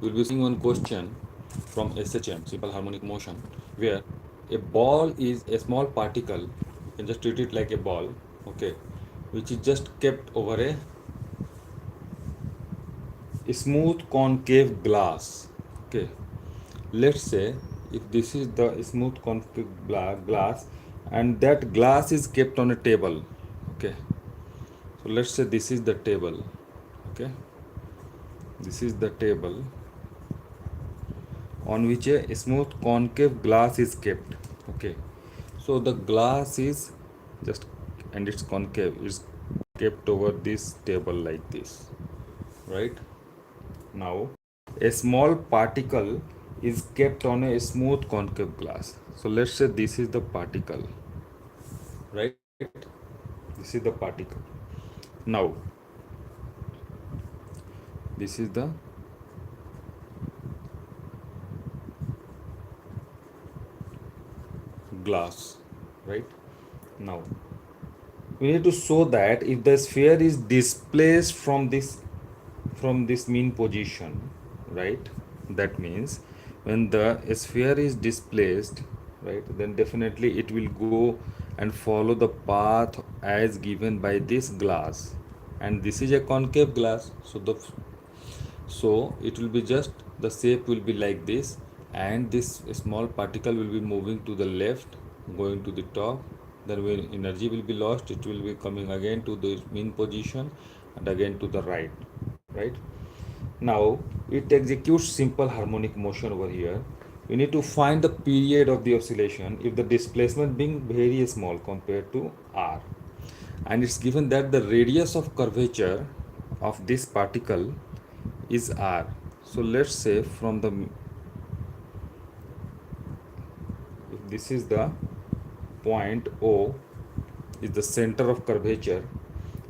We'll be seeing one question from SHM, simple harmonic motion, where a ball is a small particle. You can just treat it like a ball, okay, which is just kept over a smooth concave glass. Okay, let's say if this is the smooth concave glass, and that glass is kept on a table. Okay, so let's say this is the table. Okay, this is the table on which a smooth concave glass is kept. Okay, so the glass is just, and it's concave, is kept over this table like this, right? Now a small particle is kept on a smooth concave glass. So let's say this is the particle, right? This is the particle. Now this is the glass, right? Now we need to show that if the sphere is displaced from this mean position, right? That means when the sphere is displaced, right, then definitely it will go and follow the path as given by this glass, and this is a concave glass, so it will be just, the shape will be like this, and this small particle will be moving to the left, going to the top. Then when energy will be lost, it will be coming again to the mean position and again to the right. Now it executes simple harmonic motion over here. We need to find the period of the oscillation if the displacement being very small compared to r, and it's given that the radius of curvature of this particle is r. So let's say from the, if this is the point O is the center of curvature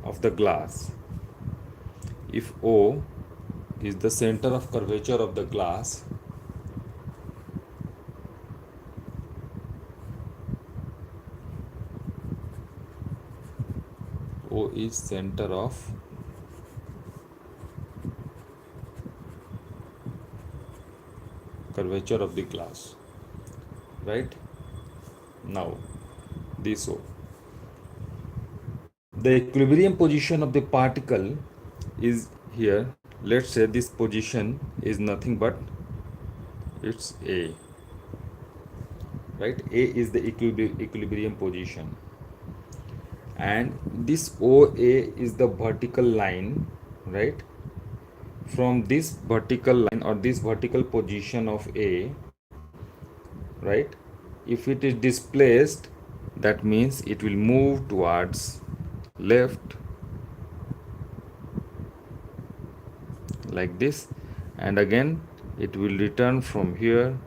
of the glass, if O is the center of curvature of the glass, O is center of curvature of the glass, right? Now this O, the equilibrium position of the particle is here. Let's say this position is nothing but it's A, right? A is the equilibrium position, and this OA is the vertical line, right? From this vertical line or this vertical position of A, right, if it is displaced, that means it will move towards left like this, and again it will return from here,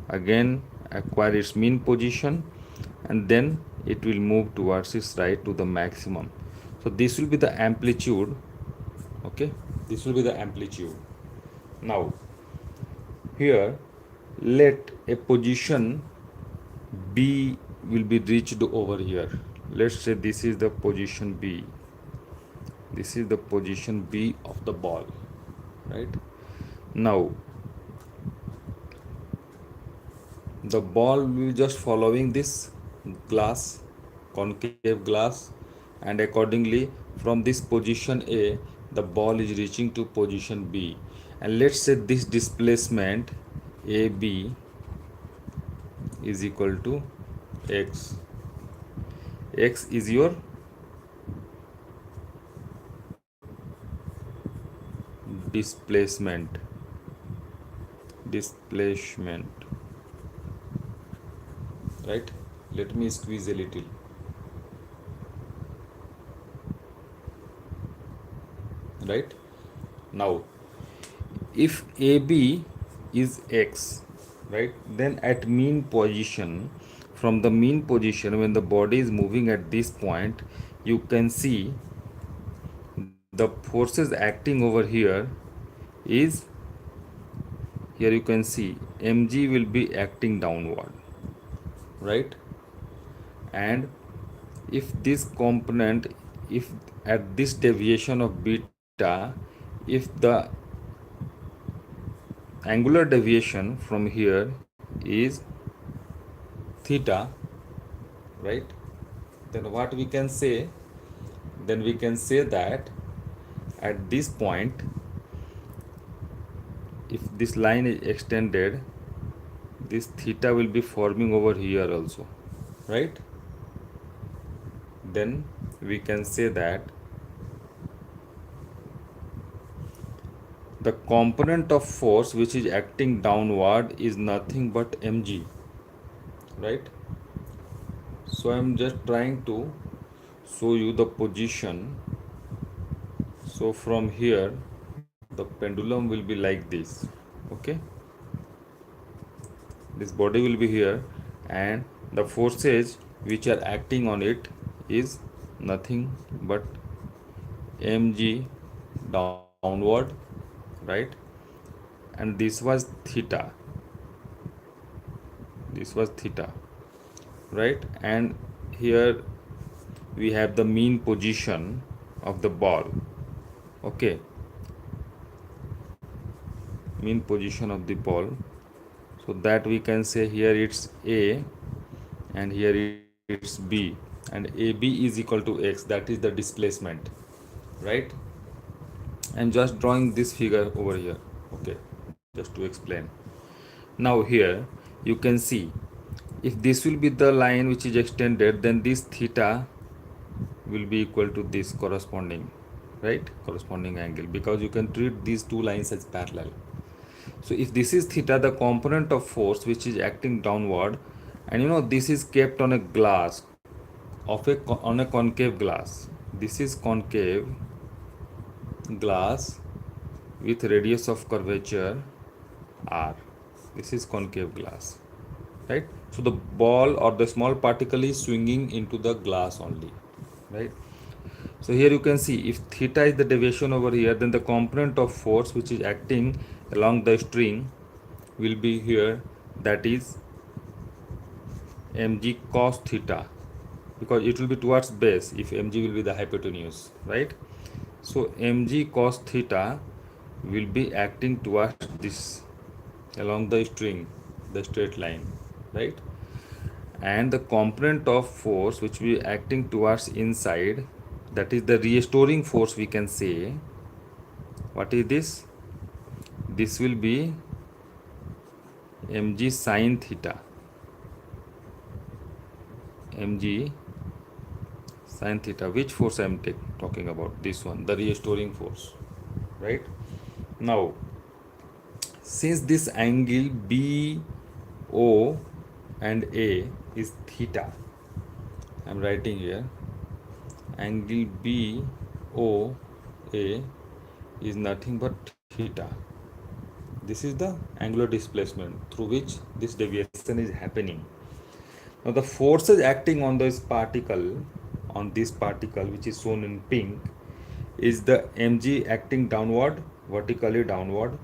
again acquire its mean position, and then it will move towards its right to the maximum. So this will be the amplitude. Okay, this will be the amplitude. Now here let a position B will be reached over here. Let's say this is the position B, this is the position B of the ball, right? Now the ball will just following this glass, concave glass, and accordingly from this position A the ball is reaching to position B, and let's say this displacement AB is equal to x. X is your displacement, right? Let me squeeze a little, right? Now if AB is x, right, then at mean position, from the mean position when the body is moving at this point, you can see the forces acting over here is, here you can see mg will be acting downward, right? And if this component, if at this deviation of beta, if the angular deviation from here is theta, right? Then what we can say? Then we can say that at this point, if this line is extended, this theta will be forming over here also, right? Then we can say that the component of force which is acting downward is nothing but mg, right? So I am just trying to show you the position. So from here the pendulum will be like this, okay? This body will be here, and the forces which are acting on it is nothing but mg downward, right? And this was theta, this was theta, right? And here we have the mean position of the ball, okay? Mean position of the ball, so that we can say here it's a and here it's b, and ab is equal to x, that is the displacement, right? I'm just drawing this figure over here, okay, just to explain. Now here you can see, if this will be the line which is extended, then this theta will be equal to this corresponding, right, corresponding angle, because you can treat these two lines as parallel. So if this is theta, the component of force which is acting downward, and you know this is kept on a glass on a concave glass. This is concave glass with radius of curvature r. This is concave glass, right? So the ball or the small particle is swinging into the glass only, right? So here you can see, if theta is the deviation over here, then the component of force which is acting along the string will be here, that is mg cos theta, because it will be towards base if mg will be the hypotenuse, right? So mg cos theta will be acting towards this along the string, the straight line, right? And the component of force which will be acting towards inside, that is the restoring force, we can say. What is this? This will be mg sin theta, mg sin theta. Which force I am talking about? This one, the restoring force, right? Now since this angle BO and A is theta, I am writing here angle BOA is nothing but theta. This is the angular displacement through which this deviation is happening. Now the forces acting on this particle, which is shown in pink, is the mg acting downward, vertically downward,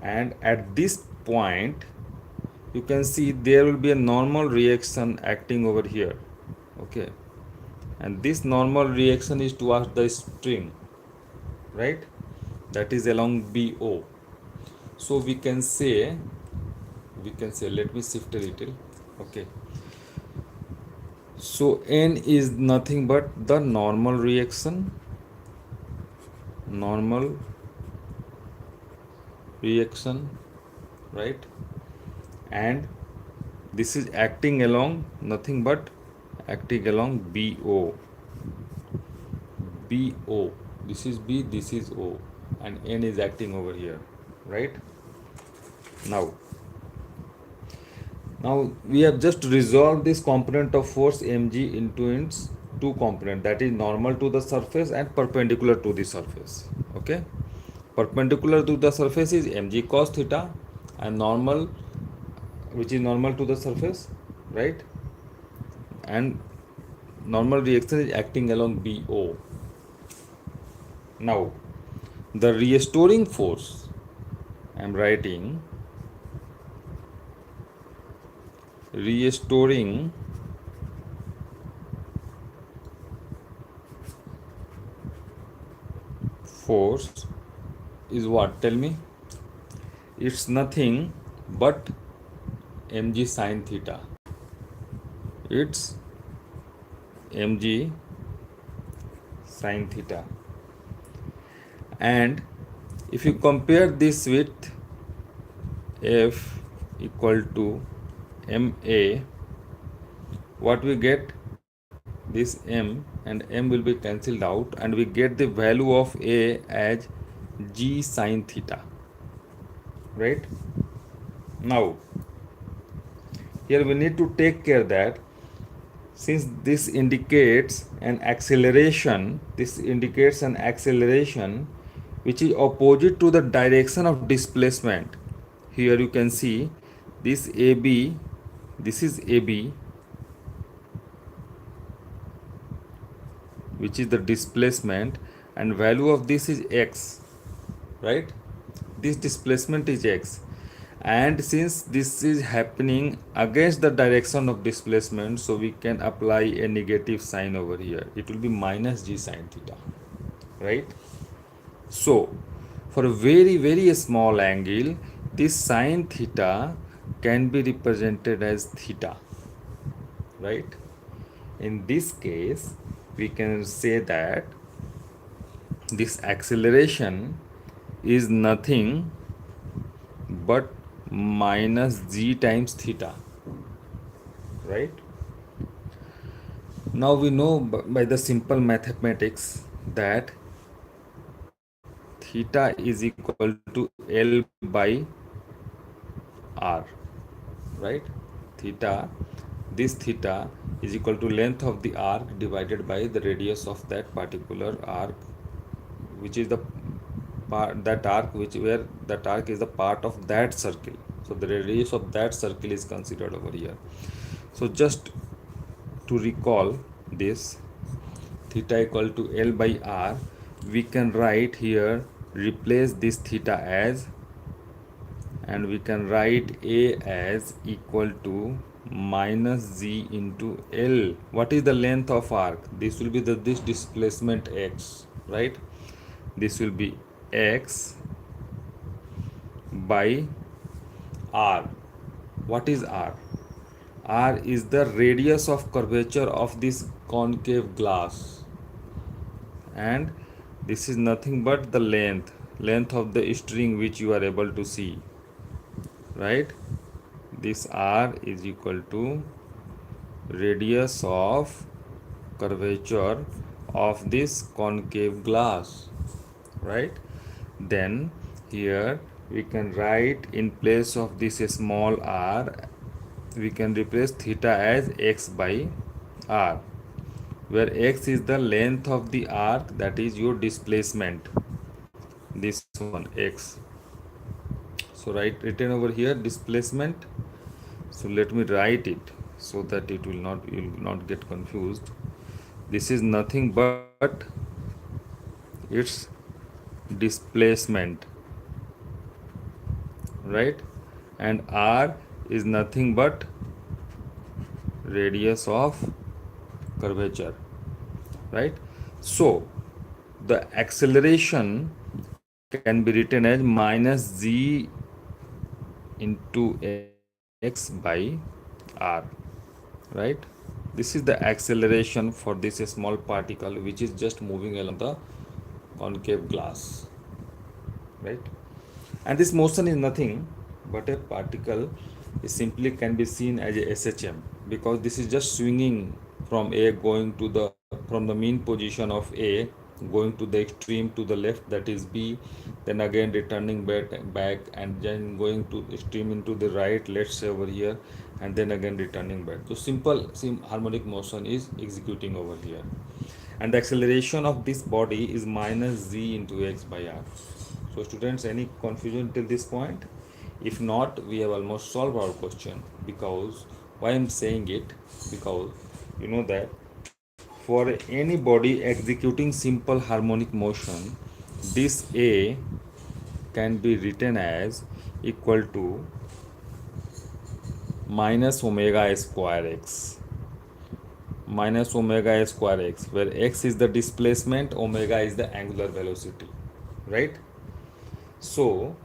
and at this point you can see there will be a normal reaction acting over here, okay? And this normal reaction is towards the string, right? That is along BO. So we can say, let me shift a little, okay? So N is nothing but the normal reaction, right? And this is acting along nothing but acting along BO. This is B, this is O, and N is acting over here, right? Now we have just resolved this component of force mg into its two components, that is normal to the surface and perpendicular to the surface, okay? Perpendicular to the surface is mg cos theta, and normal, which is normal to the surface, right? And normal reaction is acting along BO. Now the restoring force, I am writing restoring force is what? Tell me. it's nothing but mg sine theta. It's mg sine theta. And if you compare this with f equal to ma, what we get, this m and m will be cancelled out, and we get the value of a as g sine theta, right? Now here we need to take care that since this indicates an acceleration, which is opposite to the direction of displacement. Here you can see this AB, this is AB, which is the displacement, and value of this is x, right? This displacement is x, and since this is happening against the direction of displacement, so we can apply a negative sign over here. It will be minus g sine theta, right? So for a very small angle, this sine theta can be represented as theta, right? In this case, we can say that this acceleration is nothing but minus g times theta, right? Now we know by the simple mathematics that theta is equal to L by R, right? Theta, this theta is equal to length of the arc divided by the radius of that particular arc, which is the part, that arc which where that arc is the part of that circle. So the radius of that circle is considered over here. So just to recall this, theta equal to L by R, we can write here, replace this theta as, and we can write A as equal to minus g into L. What is the length of arc? This will be this displacement x, right? This will be x by R. What is R? R is the radius of curvature of this concave glass, and this is nothing but the length of the string which you are able to see, right? This R is equal to radius of curvature of this concave glass, right? Then here we can write, in place of this small r, we can replace theta as x by r, where x is the length of the arc, that is your displacement, this one x. So written over here displacement. So let me write it so that you will not get confused. This is nothing but its displacement, right? And r is nothing but radius of curvature, right? So the acceleration can be written as minus g into x by r, right? This is the acceleration for this small particle which is just moving along the concave glass, right? And this motion is nothing but a particle is simply can be seen as a SHM, because this is just swinging from A, going to the from the mean position of A, going to the extreme to the left, that is B, then again returning back and then going to extreme into the right, let's say over here, and then again returning back. So simple harmonic motion is executing over here, and the acceleration of this body is minus z into x by r. So students, any confusion till this point? If not, we have almost solved our question. Because why I'm saying it, because you know that for any body executing simple harmonic motion, this A can be written as equal to minus omega square x, minus omega square x, where x is the displacement, omega is the angular velocity, right? So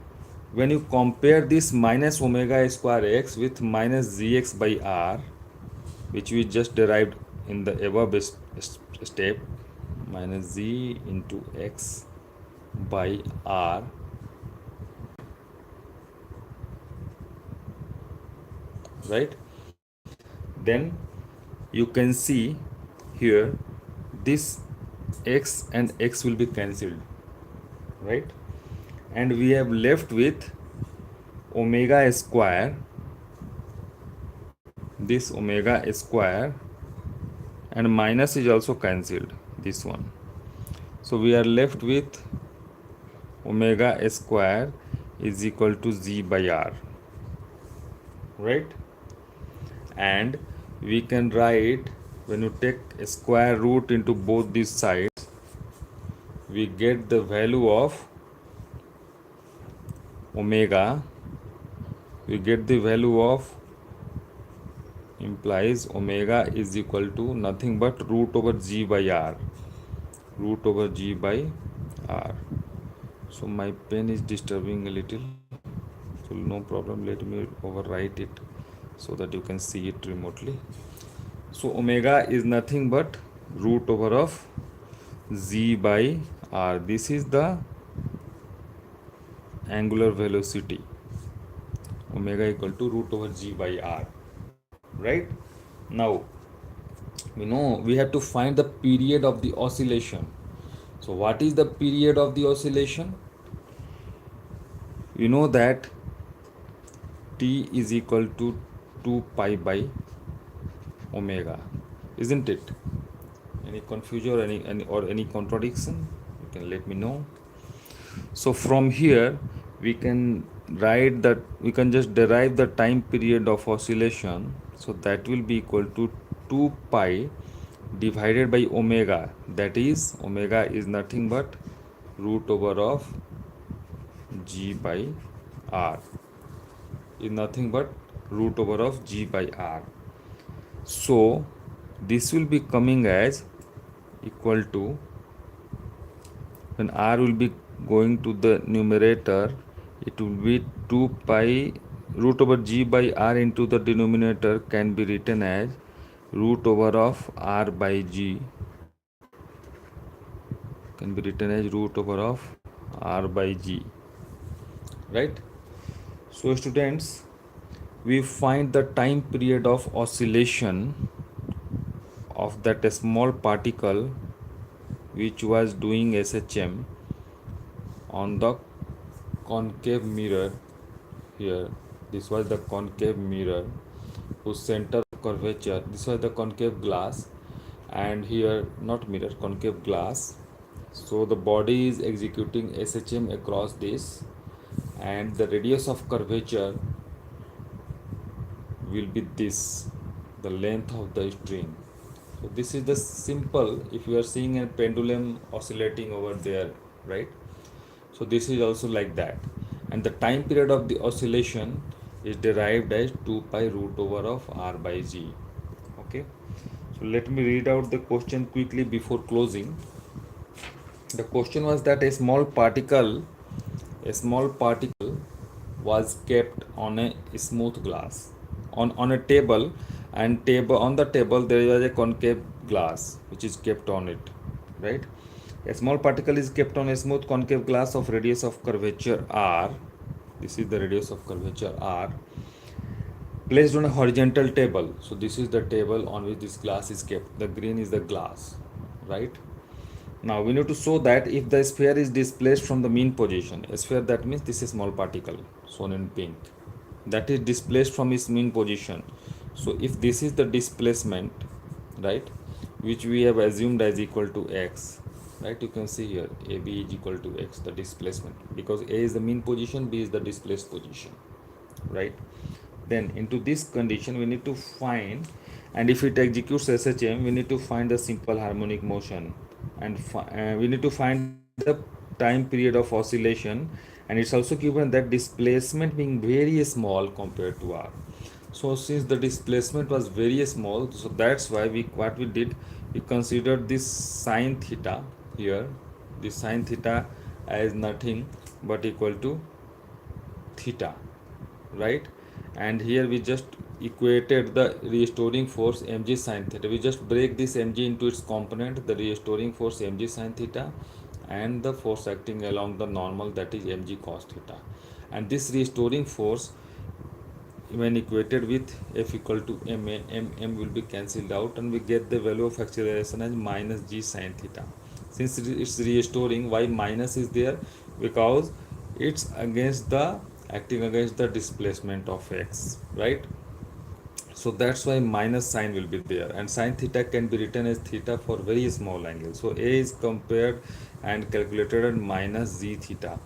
when you compare this minus omega square x with minus gx by r, which we just derived in the above step, minus z into x by r, right? Then you can see here this x and x will be cancelled, right? And we have left with omega square, this omega square, and minus is also cancelled, this one. So we are left with omega square is equal to z by r, right? And we can write, when you take a square root into both these sides, we get the value of omega, we get the value of, implies omega is equal to nothing but root over g by r, root over g by r. So my pen is disturbing a little, so no problem, let me overwrite it so that you can see it remotely. So omega is nothing but root over of z by r. This is the angular velocity, omega equal to root over g by r, right? Now we know we have to find the period of the oscillation. So what is the period of the oscillation? You know that t is equal to 2 pi by omega, isn't it? Any confusion or any contradiction, you can let me know. So from here we can write that, we can just derive the time period of oscillation. So that will be equal to 2 pi divided by omega, that is omega is nothing but root over of g by r, is nothing but root over of g by r. So this will be coming as equal to, when r will be going to the numerator, it will be 2 pi root over g by r into the denominator can be written as root over of r by g, can be written as root over of r by g, right? So students, we find the time period of oscillation of that small particle which was doing SHM on the concave mirror here. This was the concave mirror whose center of curvature, this was the concave glass, and here not mirror, concave glass. So the body is executing SHM across this, and the radius of curvature will be this, the length of the string. So this is the simple, if you are seeing a pendulum oscillating over there, right? So this is also like that, and the time period of the oscillation is derived as 2 pi root over of r by g. Okay, so let me read out the question quickly before closing. The question was that a small particle was kept on a smooth glass on a table, and on the table there was a concave glass which is kept on it, right? A small particle is kept on a smooth concave glass of radius of curvature r, this is the radius of curvature r, placed on a horizontal table. So this is the table on which this glass is kept, the green is the glass, right? Now we need to show that if the sphere is displaced from the mean position, a sphere, that means this is small particle shown in pink, that is displaced from its mean position. So if this is the displacement, right, which we have assumed as equal to x, right, you can see here AB is equal to x, the displacement, because A is the mean position, B is the displaced position, right? Then into this condition we need to find, and if it executes SHM, we need to find the simple harmonic motion, and we need to find the time period of oscillation, and it's also given that displacement being very small compared to r. So since the displacement was very small, so that's why what we did, we considered this sine theta here, this sine theta as nothing but equal to theta, right? And here we just equated the restoring force mg sine theta. We just break this mg into its component, the restoring force mg sine theta and the force acting along the normal, that is mg cos theta. And this restoring force, when equated with F equal to ma, m will be cancelled out and we get the value of acceleration as minus g sine theta. Since it's restoring, why minus is there? Because it's against the acting against the displacement of x, right? So that's why minus sign will be there, and sine theta can be written as theta for very small angle. So a is compared and calculated at minus z theta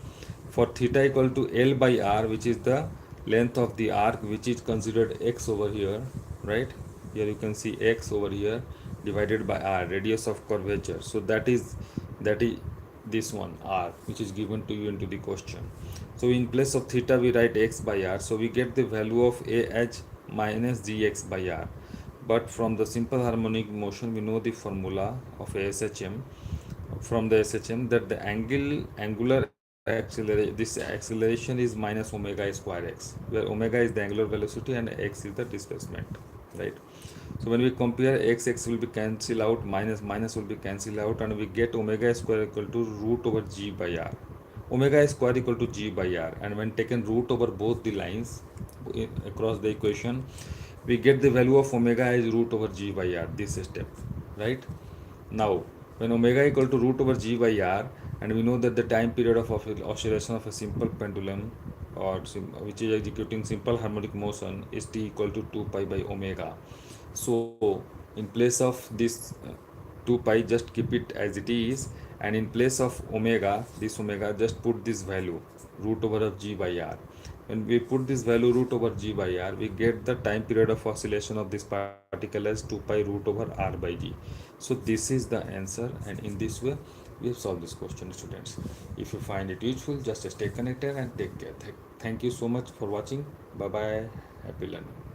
for theta equal to L by r, which is the length of the arc, which is considered x over here, right? Here you can see x over here divided by r, radius of curvature. So that is this one r, which is given to you into the question. So in place of theta we write x by r, so we get the value of a as minus gx by r. But from the simple harmonic motion we know the formula of SHM, from the SHM, that the angular acceleration, this acceleration is minus omega square x, where omega is the angular velocity and x is the displacement, right? So when we compare x will be cancelled out, minus will be cancelled out, and we get omega square equal to root over g by r. Omega square equal to g by r, and when taken root over both the lines across the equation, we get the value of omega as root over g by r, this step, right? Now when omega equal to root over g by r, and we know that the time period of oscillation of a simple pendulum, or which is executing simple harmonic motion, is t equal to 2 pi by omega. So in place of this 2 pi, just keep it as it is, and in place of omega, this omega, just put this value root over of g by r. When we put this value root over g by r, we get the time period of oscillation of this particle as 2 pi root over r by g. So this is the answer, and in this way we have solved this question, students. If you find it useful, just stay connected and take care. Thank you so much for watching. Bye bye. Happy learning.